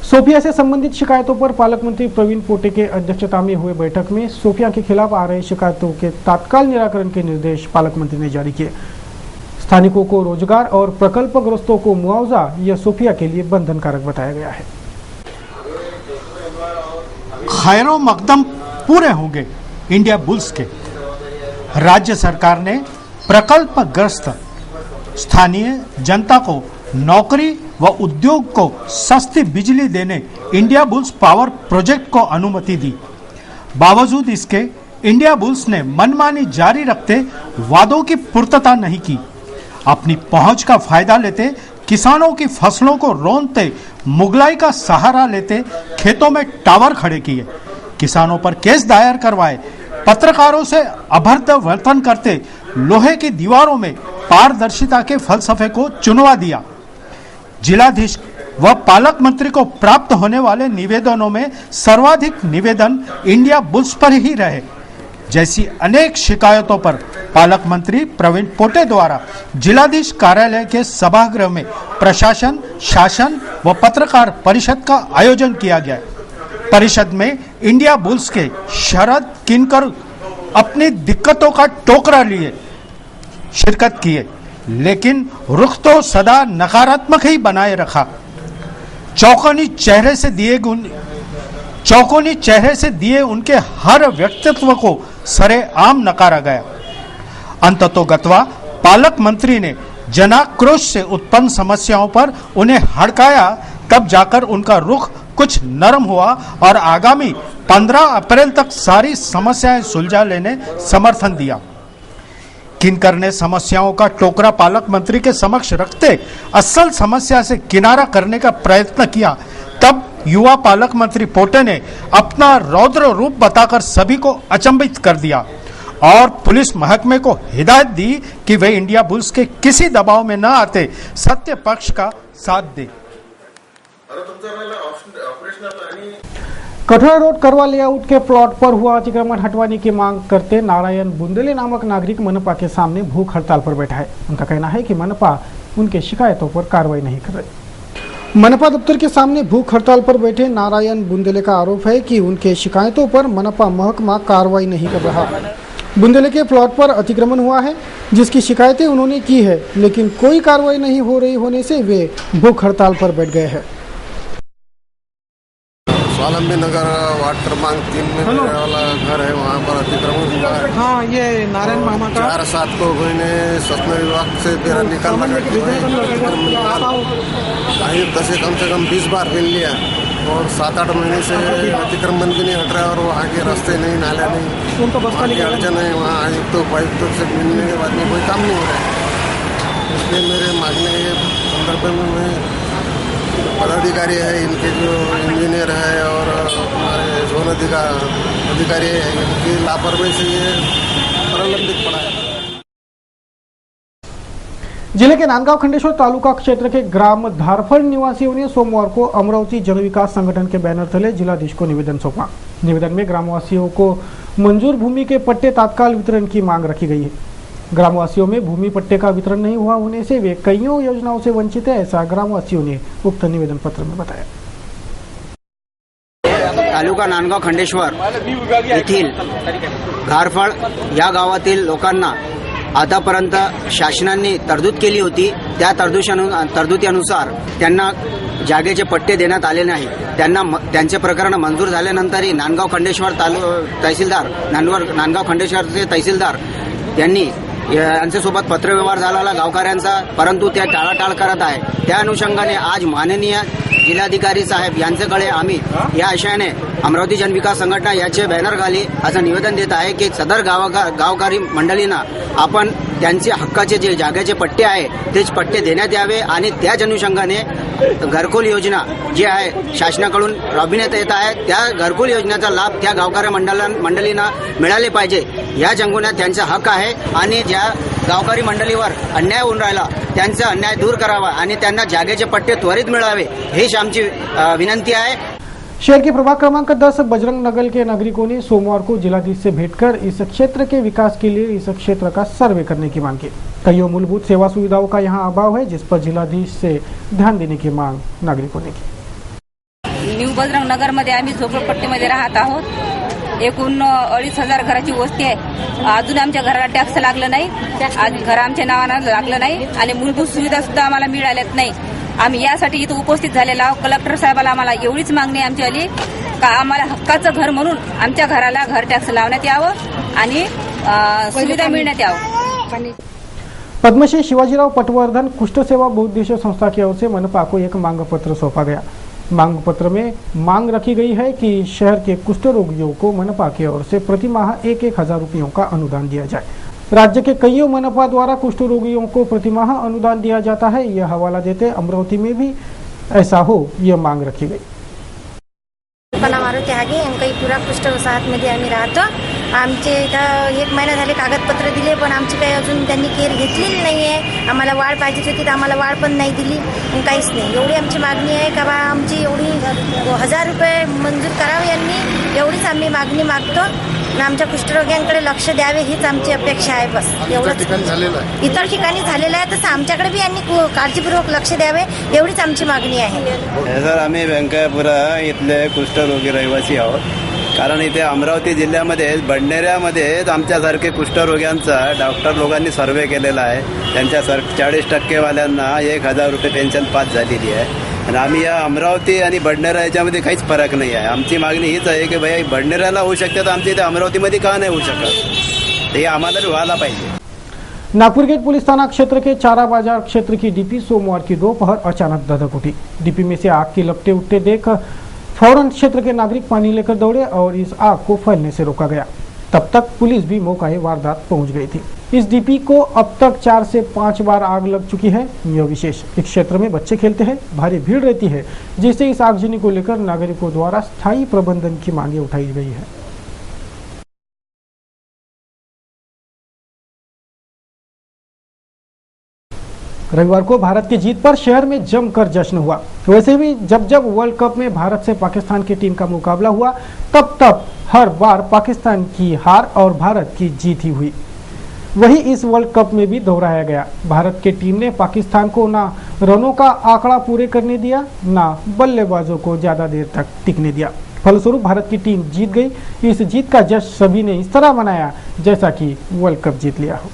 Sophia से संबंधित शिकायतों पर पालक मंत्री प्रवीण पोटे के अध्यक्षता में हुए बैठक में सोफिया के खिलाफ आ रही शिकायतों के तत्काल निराकरण के निर्देश पालक मंत्री ने जारी किए। स्थानिकों को रोजगार और प्रकल्पग्रस्तों को मुआवजा यह सोफिया के लिए बंधनकारक बताया गया है। खैरो मकदम पूरे होंगे इंडिया बुल्स के। राज्य सरकार ने प्रकल्पग्रस्त स्थानीय जनता को नौकरी व उद्योग को सस्ती बिजली देने इंडिया बुल्स पावर प्रोजेक्ट को अनुमति दी। बावजूद इसके इंडिया बुल्स ने मनमानी जारी रखते वादों की पूर्तता नहीं की। अपनी पहुंच का फायदा लेते किसानों की फसलों को रौंदते मुगलाई का सहारा लेते खेतों में टावर खड़े किए, किसानों पर केस दायर करवाए, पत्रकारों से अभद्र वर्तन करते लोहे की दीवारों में पारदर्शिता के फलसफे को चुनवा दिया। जिलाधीश व पालक मंत्री को प्राप्त होने वाले निवेदनों में सर्वाधिक निवेदन इंडिया बुल्स पर ही रहे। जैसी अनेक शिकायतों पर पालक मंत्री प्रवीण पोटे द्वारा जिलाधीश कार्यालय के सभागृह में प्रशासन, शासन व पत्रकार परिषद का आयोजन किया गया। परिषद में इंडिया बुल्स के शरद किनकर अपनी दिक्कतों का टोकरा लिए शिरकत किए, लेकिन रुख तो सदा नकारात्मक ही बनाए रखा। चौकोनी चेहरे से दिए उनके हर व्यक्तित्व को सरेआम नकारा गया। अंततोगत्वा पालक मंत्री ने जनाक्रोश से उत्पन्न समस्याओं पर उन्हें हड़काया, तब जाकर उनका रुख कुछ नरम हुआ और आगामी 15 अप्रैल तक सारी समस्याएं सुलझा लेने समर्थन दिया। किनकर ने समस्याओं का टोकरा पालक मंत्री के समक्ष रखते असल समस्या से किनारा करने का प्रयत्न किया। तब युवा पालक मंत्री पोटे ने अपना रौद्र रूप बताकर सभी को अचंभित कर दिया और पुलिस महकमे को हिदायत दी कि वे इंडिया बुल्स के किसी दबाव में न आते सत्य पक्ष का साथ दे। कठोरा रोड करवा लेआउट के प्लॉट पर हुआ अतिक्रमण हटवाने की मांग करते नारायण बुंदेले नामक नागरिक मनपा के सामने भूख हड़ताल पर बैठा है। उनका कहना है कि मनपा उनके शिकायतों पर कार्रवाई नहीं कर रही। मनपा दफ्तर के सामने भूख हड़ताल पर बैठे नारायण बुंदेले का आरोप है कि उनके शिकायतों पर मनपा महकमा कार्रवाई नहीं कर रहा। बुंदेले के प्लॉट पर अतिक्रमण हुआ है जिसकी शिकायतें उन्होंने की है, लेकिन कोई कार्रवाई नहीं हो रही होने से वे भूख हड़ताल पर बैठ गए हैं। स्वावलंबी नगर वार्ड क्रमांक 3 में मेरे वाला घर है, वहाँ पर अतिक्रमण हुआ है। हाँ, ये नारायण मामा का 4-7 को ने शासन विभाग से बेरा निकालना दस कम से कम 20 बार मिल लिया और 7-8 महीने से अतिक्रमण भी नहीं हट रहा और वहाँ के रास्ते नहीं, नाले नहीं, की अड़चन है। वहाँ आयुक्त उपायुक्त से मिलने के बाद में कोई काम नहीं हो रहा है। इसलिए मेरे मांगने के संदर्भ में मैं पदाधिकारी है, इनके जो इंजीनियर है और हमारे जोन अधिकारी है, इनकी लापरवाही से ये प्रलंबित पड़ा है। जिले के नांदगांव खंडेश्वर तालुका क्षेत्र के ग्राम धारफल निवासियों ने सोमवार को अमरावती जन विकास संगठन के बैनर तले जिलाधीश को निवेदन सौंपा। निवेदन में ग्रामवासियों को मंजूर भूमि के पट्टे तत्काल वितरण की मांग रखी गई है। ग्रामवासियों में भूमि पट्टे का वितरण नहीं हुआ होने से वे कईयों योजनाओं से वंचित है, ऐसा ग्रामवासियों ने उक्त निवेदन पत्र में बताया। तालुका नांदगाव खंडेश्वर येथील घारफळ या गावातील लोकांना आतापर्यंत शासनाने तरतूद केली होती। त्या तरतुदीनुसार त्यांना जागेचे पट्टे देण्यात आले नाही। त्यांचे प्रकरण मंजूर झाल्यानंतरही नांदगाव खंडेश्वर तहसीलदार नांदगाव खंडेश्वरचे तहसीलदार यांनी यांच्यासोबत पत्रव्यवहार झालेला गावकऱ्यांचा, परंतु त्या टाळाटाळ करत आहे। त्या अनुषंगाने आज माननीय जिल्हाधिकारी साहेब यांच्याकडे आम्ही या आशयाने अमरावती जनविकास संघटना याचे बॅनर खाली असं निवेदन देत आहे की सदर गावकरी मंडळींना आपण त्यांचे हक्काचे जे जागेचे पट्टे आहे तेच पट्टे देण्यात यावे आणि त्याच अनुषंगाने घरकुल योजना जी आहे शासनाकडून राबविण्यात येत आहे, त्या घरकुल योजनेचा लाभ त्या गावकरी मंडळींना मिळाले पाहिजे या जंगुना त्यांचा हक्क आहे आणि ज्या गावकरी मंडळीवर अन्याय होऊन राहिला त्यांचा अन्याय दूर करावा आणि त्यांना जागेचे पट्टे त्वरित मिळावे हीच आमची विनंती आहे। शहर के प्रभाग क्रमांक 10 बजरंग नगर के नागरिकों ने सोमवार को जिलाधीश से भेंटकर इस क्षेत्र के विकास के लिए इस क्षेत्र का सर्वे करने की मांग की। कई मूलभूत सेवा सुविधाओं का यहाँ अभाव है, जिस पर जिलाधीश से ध्यान देने की मांग नागरिकों ने की। न्यू बजरंग नगरमध्ये आम्ही झोपडपट्टीमध्ये राहत आहोत. एकूण 2,500 घराची वस्ती आहे. अजून आमच्या घराला टॅक्स लागलं नाही, आज घर आमच्या नावानं लागलं नाही आणि मूलभूत सुविधा सुद्धा आम्हाला मिळाल्यात नाही. आम्ही यासाठी इथं उपस्थित झालेलो आहोत. कलेक्टर साहेबाला आम्हाला एवढीच मागणी आमची आली का आम्हाला हक्काचं घर म्हणून आमच्या घराला घर टॅक्स लावण्यात यावं आणि सुविधा मिळण्यात यावं. पद्मश्री शिवाजीराव पटवर्धन कुष्ठ सेवा बहुउद्देशीय संस्था की ओर से मनपा को एक मांग पत्र सौंपा गया. मांग पत्र में मांग रखी गई है कि शहर के कुष्ठ रोगियों को मनपा की ओर से प्रति माह 1,000 रुपयों का अनुदान दिया जाए. राज्य के कई मनपा द्वारा कुष्ठ रोगियों को प्रतिमाह अनुदान दिया जाता है. यह हवाला देते अमरावती में भी ऐसा हो, यह मांग रखी गई. मारुती हागे अंकईपुरा कुष्ठ वसाहतमध्ये आम्ही राहतो. आमचे इथं 1 महिना झाले कागदपत्र दिले, पण आमची काही अजून त्यांनी केअर घेतलेली नाही आहे. आम्हाला वाढ पाहिजे होती तर आम्हाला वाढ पण नाही दिली, काहीच नाही. एवढी आमची मागणी आहे का बा आमची एवढी 1,000 रुपये मंजूर करावे यांनी, एवढीच आम्ही मागणी मागतो. आमच्या कुष्ठरोग्यांकडे लक्ष द्यावे हीच आमची अपेक्षा आहे. बस एवढंच. इतर ठिकाणी झालेलं आहे तसं आमच्याकडे बी यांनी काळजीपूर्वक लक्ष द्यावे एवढीच आमची मागणी आहे. सर, आम्ही व्यंकयपुरा इथले कुष्ठरोगी रहिवासी आहोत. कारण इथे अमरावती जिल्ह्यामध्ये बडनेऱ्यामध्ये आमच्यासारखे कुष्ठरोग्यांचा डॉक्टर लोकांनी सर्वे केलेला आहे. त्यांच्या 40% वाल्यांना 1,000 रुपये पेन्शन पास झालेली आहे. आणि आम्ही या अमरावती आणि बडनेरा याच्यामध्ये काहीच फरक नाही आहे. आमची मागणी हीच आहे की भाई बडनेराला होऊ शकते तर आमच्या इथे अमरावतीमध्ये का नाही होऊ शकत, ते आम्हाला व्हायला पाहिजे. नागपुर गेट पुलिस थाना क्षेत्र के चारा बाजार क्षेत्र की डीपी सोमवार की दोपहर अचानक धधक उठी. डीपी में से आग की लपटें उठते देख फौरन क्षेत्र के नागरिक पानी लेकर दौड़े और इस आग को फैलने से रोका गया. तब तक पुलिस भी मौका वारदात पहुंच गई थी. इस डीपी को अब तक 4 से 5 बार आग लग चुकी है. यह विशेष इस क्षेत्र में बच्चे खेलते हैं, भारी भीड़ रहती है, जिससे इस आगजनी को लेकर नागरिकों द्वारा स्थायी प्रबंधन की मांगे उठाई गई है. रविवार को भारत की जीत पर शहर में जमकर जश्न हुआ. वैसे भी जब वर्ल्ड कप में भारत से पाकिस्तान की टीम का मुकाबला हुआ तब हर बार पाकिस्तान की हार और भारत की जीत ही हुई. वही इस वर्ल्ड कप में भी दोहराया गया. भारत की टीम ने पाकिस्तान को ना रनों का आंकड़ा पूरे करने दिया, ना बल्लेबाजों को ज्यादा देर तक टिकने दिया. फलस्वरूप भारत की टीम जीत गई. इस जीत का जश्न सभी ने इस तरह मनाया जैसा कि वर्ल्ड कप जीत लिया हो.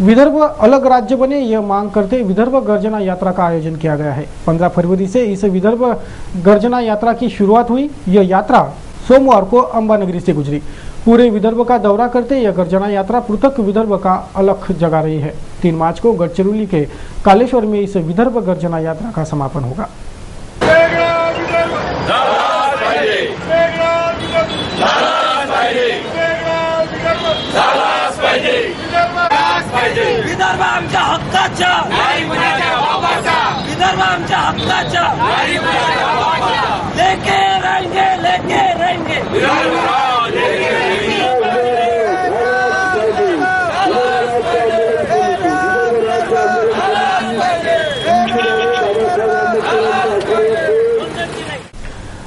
विदर्भ अलग राज्य बने, यह मांग करते विदर्भ गर्जना यात्रा का आयोजन किया गया है. 15 फरवरी से इस विदर्भ गर्जना यात्रा की शुरुआत हुई. यह यात्रा सोमवार को अंबानगरी से गुजरी. पूरे विदर्भ का दौरा करते यह गर्जना यात्रा पृथक विदर्भ का अलग जगा रही है. 3 मार्च को गढ़चिरौली के कालेश्वर में इस विदर्भ गर्जना यात्रा का समापन होगा. विदर्भ आमच्या हक्काचा, विदर्भ आमच्या हक्काचा लेके रहेंगे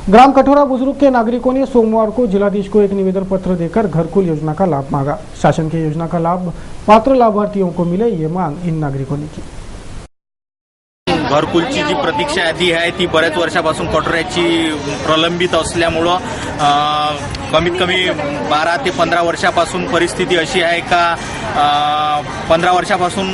ग्राम कठोरा बुजुर्ग के नागरिकों ने सोमवार को जिलाधीश को एक निवेदन पत्र देकर घरकुल योजना का लाभ मांगा। शासन की योजना का लाभ पात्र लाभार्थियों को मिले, ये मांग इन नागरिकों ने की। घरकुलची जी प्रतीक्षा यादी आहे ती बऱ्याच वर्षापासून कठोऱ्याची प्रलंबित असल्यामुळं कमीत कमी 12 ते 15 वर्षापासून परिस्थिती अशी आहे का 15 वर्षापासून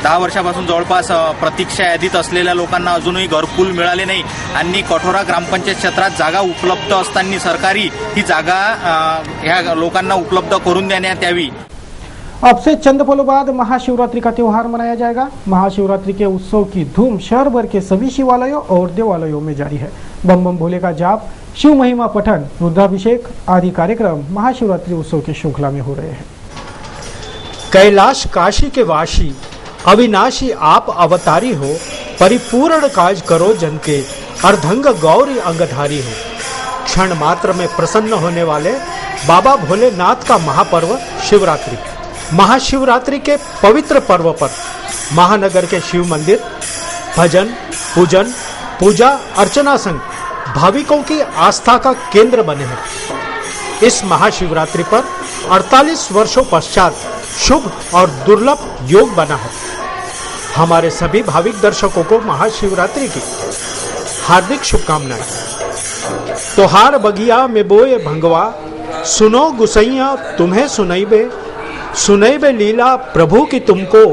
10 वर्षापासून जवळपास प्रतीक्षा यादीत असलेल्या लोकांना अजूनही घरकुल मिळाले नाही आणि कठोरा ग्रामपंचायत क्षेत्रात जागा उपलब्ध असताना सरकारी ही जागा ह्या लोकांना उपलब्ध करून देण्यात यावी। अब से चंद पलों बाद महाशिवरात्रि का त्योहार मनाया जाएगा। महाशिवरात्रि के उत्सव की धूम शहर भर के सभी शिवालयों और देवालयों में जारी है। बम बम भोले का जाप, शिव महिमा पठन, रुद्राभिषेक आदि कार्यक्रम महाशिवरात्रि उत्सव की श्रृंखला में हो रहे हैं। कैलाश काशी के वासी अविनाशी आप अवतारी हो, परिपूर्ण काज करो जन के, अर्धंग गौरी अंगधारी हो। क्षण मात्र में प्रसन्न होने वाले बाबा भोलेनाथ का महापर्व शिवरात्रि। महाशिवरात्रि के पवित्र पर्व पर महानगर के शिव मंदिर भजन पूजन पूजा अर्चना संग भाविकों की आस्था का केंद्र बने हैं। इस महाशिवरात्रि पर 48 वर्षों पश्चात शुभ और दुर्लभ योग बना है। हमारे सभी भाविक दर्शकों को महाशिवरात्रि की हार्दिक शुभकामनाएं। तोहार बगिया में बोए भंगवा, सुनो गुसैया तुम्हें सुनैबे लीला प्रभु की तुमको,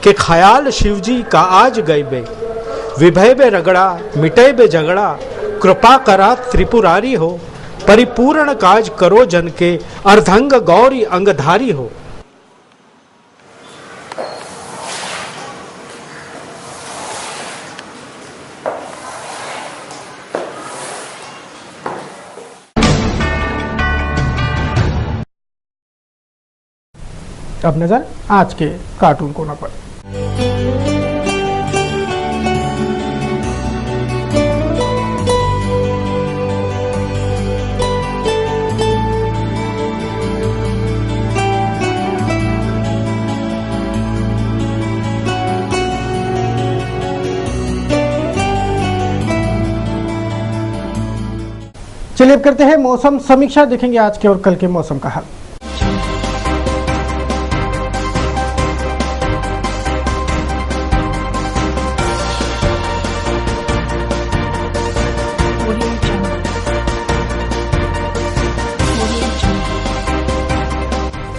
के ख्याल शिव जी का आज गए बे। विभय बे रगड़ा मिटे बे झगड़ा, कृपा करा त्रिपुरारी हो, परिपूर्ण काज करो जन के, अर्धंग गौरी अंगधारी हो। अब नजर आज के कार्टून कोना पर। चलिए अब करते हैं मौसम समीक्षा, देखेंगे आज के और कल के मौसम का हाल।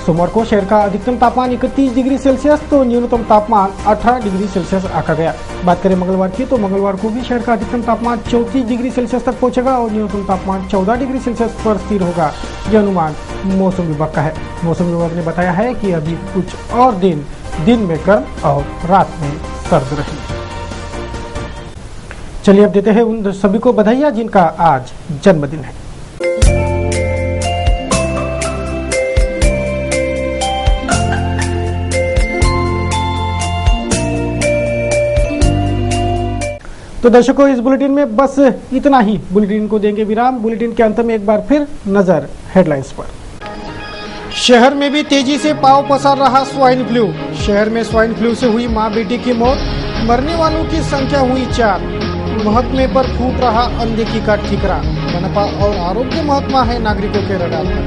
सोमवार को शहर का अधिकतम तापमान 31 डिग्री सेल्सियस तो न्यूनतम तापमान 18 डिग्री सेल्सियस आंका गया। बात करें मंगलवार की, तो मंगलवार को भी शहर का अधिकतम तापमान 34 डिग्री सेल्सियस तक पहुंचेगा और न्यूनतम तापमान 14 डिग्री सेल्सियस पर स्थिर होगा। यह अनुमान मौसम विभाग का है। मौसम विभाग ने बताया है कि अभी कुछ और दिन में गर्म और रात में सर्द रहेगी। चलिए अब देते हैं उन सभी को बधाइयां जिनका आज जन्मदिन है। तो दर्शकों, इस बुलेटिन में बस इतना ही। बुलेटिन को देंगे विराम। बुलेटिन के अंत में एक बार फिर नजर हेडलाइंस पर। शहर में भी तेजी से पांव पसार रहा स्वाइन फ्लू। शहर में स्वाइन फ्लू से हुई मां बेटी की मौत, मरने वालों की संख्या हुई 4। महकमे पर फूट रहा अनदेखी का ठिकरा। मनपा और आरोग्य महकमा है नागरिकों के रडार पर।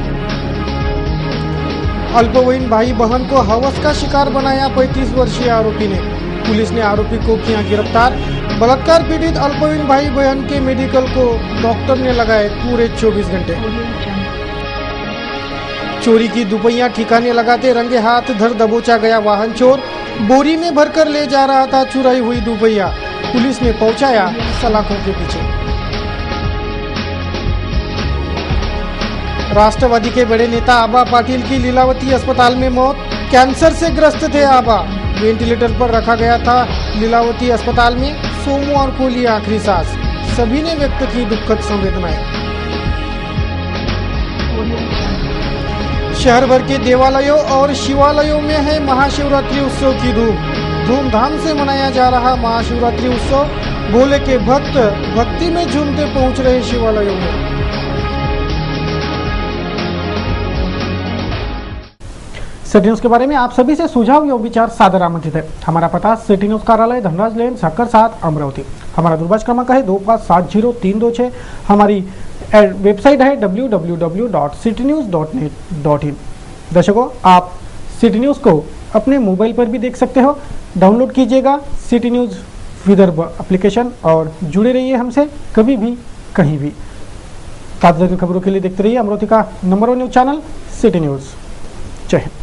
अल्पवयीन भाई बहन को हवस का शिकार बनाया 35 वर्षीय आरोपी ने। पुलिस ने आरोपी को किया गिरफ्तार। बलात्कार पीड़ित अल्पवयीन भाई बहन के मेडिकल को डॉक्टर ने लगाए पूरे 24 घंटे। चोरी की दुपहिया ठिकाने लगाते रंगे हाथ धर दबोचा गया वाहन चोर। बोरी में भरकर ले जा रहा था चुराई हुई दुपहिया। पुलिस ने पहुंचाया सलाखों के पीछे। राष्ट्रवादी के बड़े नेता आबा पाटिल की लीलावती अस्पताल में मौत। कैंसर से ग्रस्त थे आबा, वेंटिलेटर पर रखा गया था लीलावती अस्पताल में। सोमवार को ली आखिरी सांस। सभी ने व्यक्त की दुखद संवेदनाएं। शहर भर के देवालयों और शिवालयों में है महाशिवरात्रि उत्सव की धूम। धूमधाम से मनाया जा रहा महाशिवरात्रि उत्सव भोले के भक्त भक्ति में झूमते पहुंच रहे शिवालयों में। सिटी न्यूज के बारे में आप सभी से सुझाव या विचार सादर आमंत्रित है। हमारा पता सिटी न्यूज कार्यालय धनराज लेन सक्कर 7 अमरावती। हमारा दूरभाष क्रमांक है 2570-326। हमारी वेबसाइट है www.citynews.net.in। दर्शकों, आप सिटी न्यूज को अपने मोबाइल पर भी देख सकते हो। डाउनलोड कीजिएगा सिटी न्यूज विदर्भ एप्लीकेशन और जुड़े रहिए हमसे कभी भी कहीं भी। ताज़ा खबरों के लिए देखते रहिए अमरावती का number 1 news channel city news. जय हिंद।